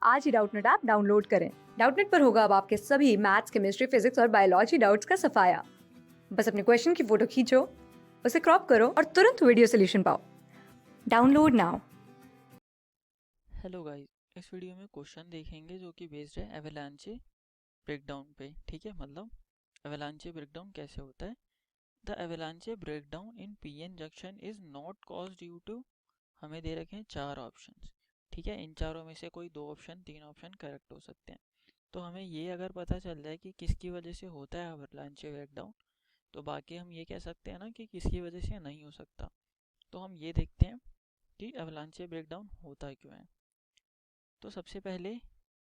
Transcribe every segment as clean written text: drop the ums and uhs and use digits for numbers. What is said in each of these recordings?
आज ही Doubtnut app download करें। Doubtnut पर होगा अब आपके सभी मैथ्स, केमिस्ट्री, फिजिक्स और बायोलॉजी डाउट्स का सफाया। बस अपने क्वेश्चन की फोटो खींचो, उसे क्रॉप करो और तुरंत वीडियो सोल्यूशन पाओ। Download now. हेलो गाइस, इस वीडियो में क्वेश्चन देखेंगे जो कि बेस्ड है एवलांचे ब्रेकडाउन पे। ठीक है, मतलब एवलांचे ब्रेकडाउन कैसे होता है। The avalanche breakdown in PN junction is not cause due to, हमें दे रखे हैं चार ऑप्शंस। ठीक है, इन चारों में से कोई दो ऑप्शन, तीन ऑप्शन करेक्ट हो सकते हैं। तो हमें ये अगर पता चल जाए कि किसकी वजह से होता है एवलांचे ब्रेकडाउन, तो बाकी हम ये कह सकते हैं ना कि किसकी वजह से नहीं हो सकता। तो हम ये देखते हैं कि एवलांचे ब्रेकडाउन होता क्यों है। तो सबसे पहले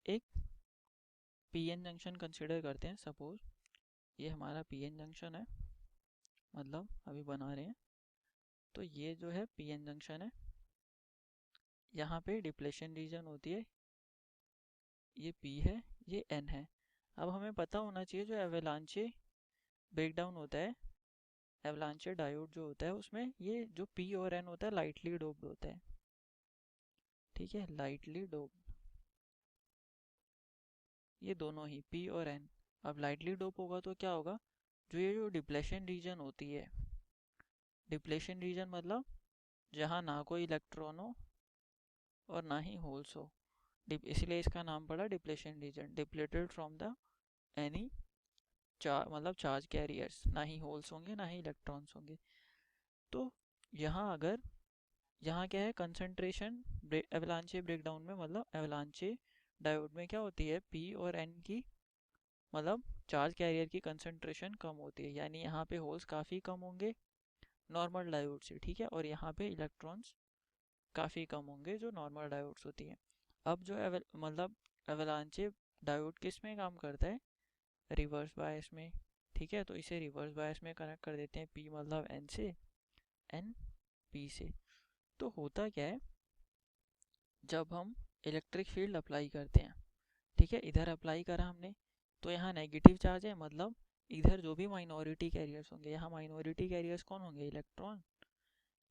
एक पीएन जंक्शन कंसिडर करते हैं। सपोज ये हमारा पीएन जंक्शन है, मतलब अभी बना रहे हैं। तो ये जो है पीएन जंक्शन है, यहाँ पे डिप्लेशन रीजन होती है, ये पी है, ये एन है। अब हमें पता होना चाहिए जो एवलांचे ब्रेकडाउन होता है, एवलांचे डायोड जो होता है उसमें ये जो पी और एन होता है लाइटली डोप्ड होता है। ठीक है, लाइटली डोप्ड, ये दोनों ही पी और एन। अब लाइटली डोप होगा तो क्या होगा, जो ये जो डिप्लेशन रीजन होती है, डिप्लेशन रीजन मतलब जहाँ ना कोई इलेक्ट्रॉन हो और ना ही होल्स हो, इसलिए इसका नाम पड़ा depletion region. Depleted from the any मतलब चार्ज कैरियर्स, ना ही होल्स होंगे ना ही इलेक्ट्रॉन्स होंगे। तो यहाँ अगर यहाँ क्या है कंसंट्रेशन एवलांचे ब्रेकडाउन में, मतलब एवलांचे डायोड में क्या होती है, पी और एन की मतलब चार्ज कैरियर की कंसंट्रेशन कम होती है, यानी यहाँ पे होल्स काफ़ी कम होंगे नॉर्मल डायोड से। ठीक है, और यहाँ पे इलेक्ट्रॉन्स काफ़ी कम होंगे जो नॉर्मल डायोड्स होती हैं। अब जो मतलब एवलांचे डायोड किस में काम करता है, रिवर्स बायस में। ठीक है, तो इसे रिवर्स बायस में कनेक्ट कर देते हैं, पी मतलब एन से, एन पी से। तो होता क्या है, जब हम इलेक्ट्रिक फील्ड अप्लाई करते हैं, ठीक है, इधर अप्लाई करा हमने तो यहाँ नेगेटिव चार्ज है, मतलब इधर जो भी माइनॉरिटी कैरियर्स होंगे, यहाँ माइनॉरिटी कैरियर्स कौन होंगे, इलेक्ट्रॉन।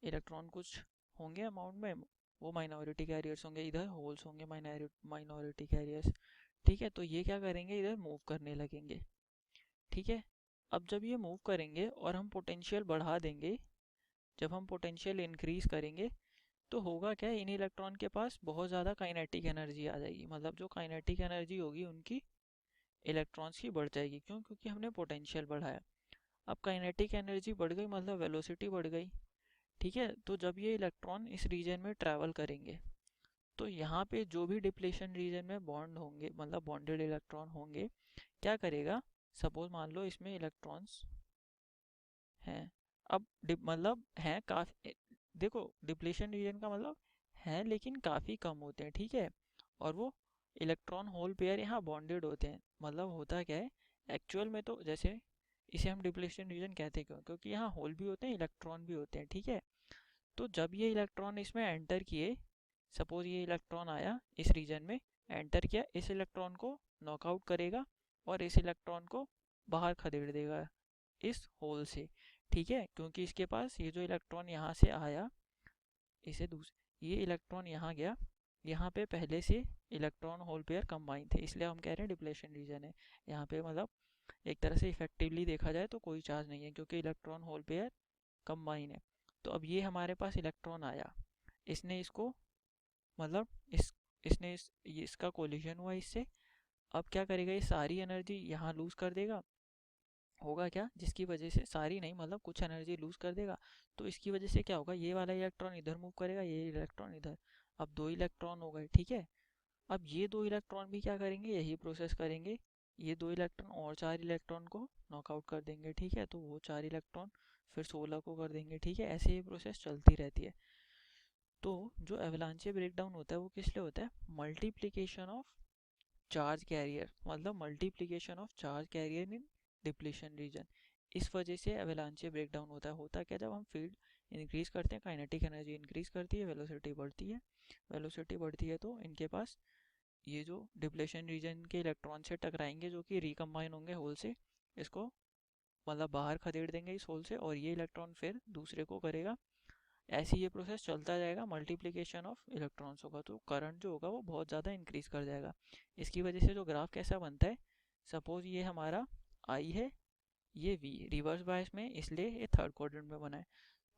इलेक्ट्रॉन कुछ होंगे अमाउंट में, वो माइनॉरिटी कैरियर्स होंगे, इधर होल्स होंगे माइनॉरिटी कैरियर्स। ठीक है, तो ये क्या करेंगे, इधर मूव करने लगेंगे। ठीक है, अब जब ये मूव करेंगे और हम पोटेंशियल बढ़ा देंगे, जब हम पोटेंशियल इंक्रीज करेंगे तो होगा क्या, इन इलेक्ट्रॉन के पास बहुत ज़्यादा काइनेटिक एनर्जी आ जाएगी, मतलब जो काइनेटिक एनर्जी होगी उनकी इलेक्ट्रॉन्स की बढ़ जाएगी। क्यों, क्योंकि हमने पोटेंशियल बढ़ाया। अब काइनेटिक एनर्जी बढ़ गई मतलब वेलोसिटी बढ़ गई। ठीक है, तो जब ये इलेक्ट्रॉन इस रीजन में ट्रैवल करेंगे तो यहाँ पे जो भी डिप्लेशन रीजन में बॉन्ड होंगे, मतलब बॉन्डेड इलेक्ट्रॉन होंगे, क्या करेगा, सपोज मान लो इसमें इलेक्ट्रॉन्स हैं, अब मतलब हैं काफ़ी, देखो डिप्लेशन रीजन का मतलब है लेकिन काफ़ी कम होते हैं। ठीक है, और वो इलेक्ट्रॉन होल पेयर यहाँ बॉन्डेड होते हैं। मतलब होता क्या है एक्चुअल में, तो जैसे इसे हम डिप्लेशन रीजन कहते हैं, क्यों, क्योंकि यहाँ होल भी होते हैं इलेक्ट्रॉन भी होते हैं। ठीक है, तो जब ये इलेक्ट्रॉन इसमें एंटर किए, सपोज ये इलेक्ट्रॉन आया इस रीजन में, एंटर किया, इस इलेक्ट्रॉन को नॉकआउट करेगा और इस इलेक्ट्रॉन को बाहर खदेड़ देगा इस होल से। ठीक है, क्योंकि इसके पास ये जो इलेक्ट्रॉन यहाँ से आया, इसे ये इलेक्ट्रॉन यहाँ गया, यहाँ पे पहले से इलेक्ट्रॉन होल पेयर कंबाइन थे, इसलिए हम कह रहे हैं डिप्लेशन रीजन है। यहाँ पे मतलब एक तरह से इफेक्टिवली देखा जाए तो कोई चार्ज नहीं है क्योंकि इलेक्ट्रॉन होल पेयर कंबाइन है। तो अब ये हमारे पास इलेक्ट्रॉन आया, इसने इसको मतलब इसने इसका कोलिजन हुआ इससे। अब क्या करेगा, ये सारी एनर्जी यहाँ लूज कर देगा। होगा क्या, जिसकी वजह से सारी नहीं मतलब कुछ एनर्जी लूज कर देगा, तो इसकी वजह से क्या होगा, ये वाला इलेक्ट्रॉन इधर मूव करेगा, ये इलेक्ट्रॉन इधर। अब दो इलेक्ट्रॉन हो गए। ठीक है, अब ये दो इलेक्ट्रॉन भी क्या करेंगे, यही प्रोसेस करेंगे, ये दो इलेक्ट्रॉन और चार इलेक्ट्रॉन को नॉकआउट कर देंगे। ठीक है, तो वो चार इलेक्ट्रॉन फिर 16 को कर देंगे। ठीक है, ऐसे ये प्रोसेस चलती रहती है। तो जो एवलांचे ब्रेकडाउन होता है वो किस लिए होता है, मल्टीप्लिकेशन ऑफ चार्ज कैरियर, मतलब multiplication of charge carrier in depletion region. इस वजह से एवलांचे ब्रेकडाउन होता है। होता क्या, जब हम फील्ड इंक्रीज करते हैं, काइनेटिक एनर्जी इंक्रीज करती है, वेलोसिटी बढ़ती है, वेलोसिटी बढ़ती है तो इनके पास ये जो डिप्लेशन रीजन के इलेक्ट्रॉन से टकराएंगे जो कि रिकम्बाइन होंगे होल से, इसको मतलब बाहर खदेड़ देंगे इस होल से, और ये इलेक्ट्रॉन फिर दूसरे को करेगा ऐसे ये प्रोसेस चलता जाएगा, मल्टीप्लिकेशन ऑफ इलेक्ट्रॉन्स होगा तो करंट जो होगा वो बहुत ज़्यादा इंक्रीज कर जाएगा। इसकी वजह से जो ग्राफ कैसा बनता है, सपोज ये हमारा आई है, ये वी रिवर्स बायस में, इसलिए ये थर्ड क्वाड्रेंट में बना है।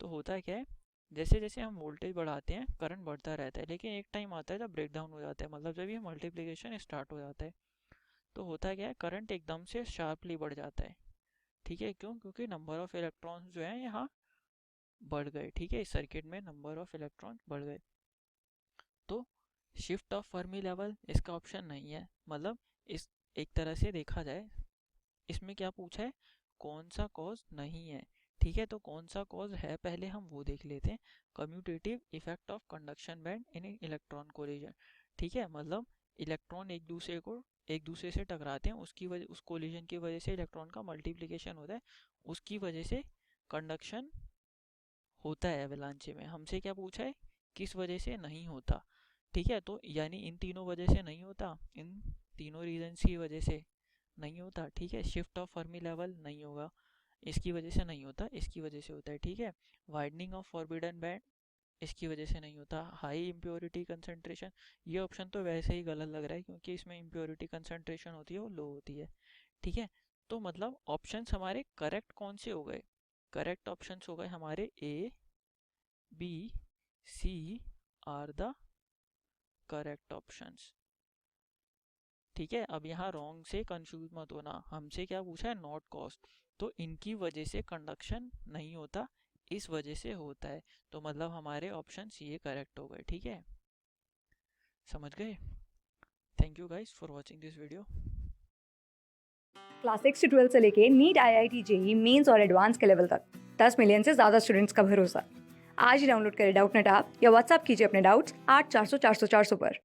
तो होता क्या है, जैसे जैसे हम वोल्टेज बढ़ाते हैं करंट बढ़ता रहता है, लेकिन एक टाइम आता है जब ब्रेक डाउन हो जाता है, मतलब जब ये मल्टीप्लिकेशन स्टार्ट हो जाता है तो होता क्या है, करंट एकदम से शार्पली बढ़ जाता है। ठीक है, क्यों? क्योंकि नंबर ऑफ इलेक्ट्रॉन्स जो है यहाँ बढ़ गए। ठीक है, इस सर्किट में नंबर ऑफ इलेक्ट्रॉन्स बढ़ गए। तो शिफ्ट ऑफ फर्मी लेवल इसका ऑप्शन नहीं है, मतलब इस एक तरह से देखा जाए इसमें क्या पूछा है, कौन सा कॉज नहीं है। ठीक है, तो कौन सा कॉज है पहले हम वो देख लेते हैं। Commutative effect of conduction band in electron collision. ठीक है, मतलब इलेक्ट्रॉन एक दूसरे से टकराते हैं, उसकी वजह उस कोलिजन की वजह से इलेक्ट्रॉन का मल्टीप्लिकेशन होता है, उसकी वजह से कंडक्शन होता है एवलांचे में। हमसे क्या पूछा है, किस वजह से नहीं होता। ठीक है, तो यानी इन तीनों वजह से नहीं होता, इन तीनों रीजंस की वजह से नहीं होता। ठीक है, शिफ्ट ऑफ फर्मी लेवल नहीं होगा, इसकी वजह से नहीं होता, इसकी वजह से होता है। ठीक है, वाइडनिंग ऑफ फॉरबिडन बैंड इसकी वजह से नहीं होता। हाई इम्प्योरिटी कंसंट्रेशन, ये ऑप्शन तो वैसे ही गलत लग रहा है क्योंकि इसमें इम्प्योरिटी कंसंट्रेशन होती है वो लो होती है। ठीक है, तो मतलब ऑप्शंस हमारे करेक्ट कौन से हो गए, करेक्ट ऑप्शंस हो गए हमारे A B C are the correct options. ठीक है, अब यहाँ रॉन्ग से कंफ्यूज मत होना, हमसे क्या पूछा है, नॉट कॉस्ट, तो इनकी वजह से कंडक्शन नहीं होता, इस वजह से होता है। तो मतलब हमारे ऑप्शंस ये करेक्ट हो गए। ठीक है, समझ गए? Thank you guys for watching this video. Class 6 से 12 से लेके नीट, IIT, जेई मेंस और एडवांस के लेवल तक 10 मिलियन से ज़्यादा स्टूडेंट्स का भरोसा। आज ही डाउनलोड करें डाउटनेट ऐप या व्हाट्सएप कीजिए अपने डाउट्स 8400 400 400 पर।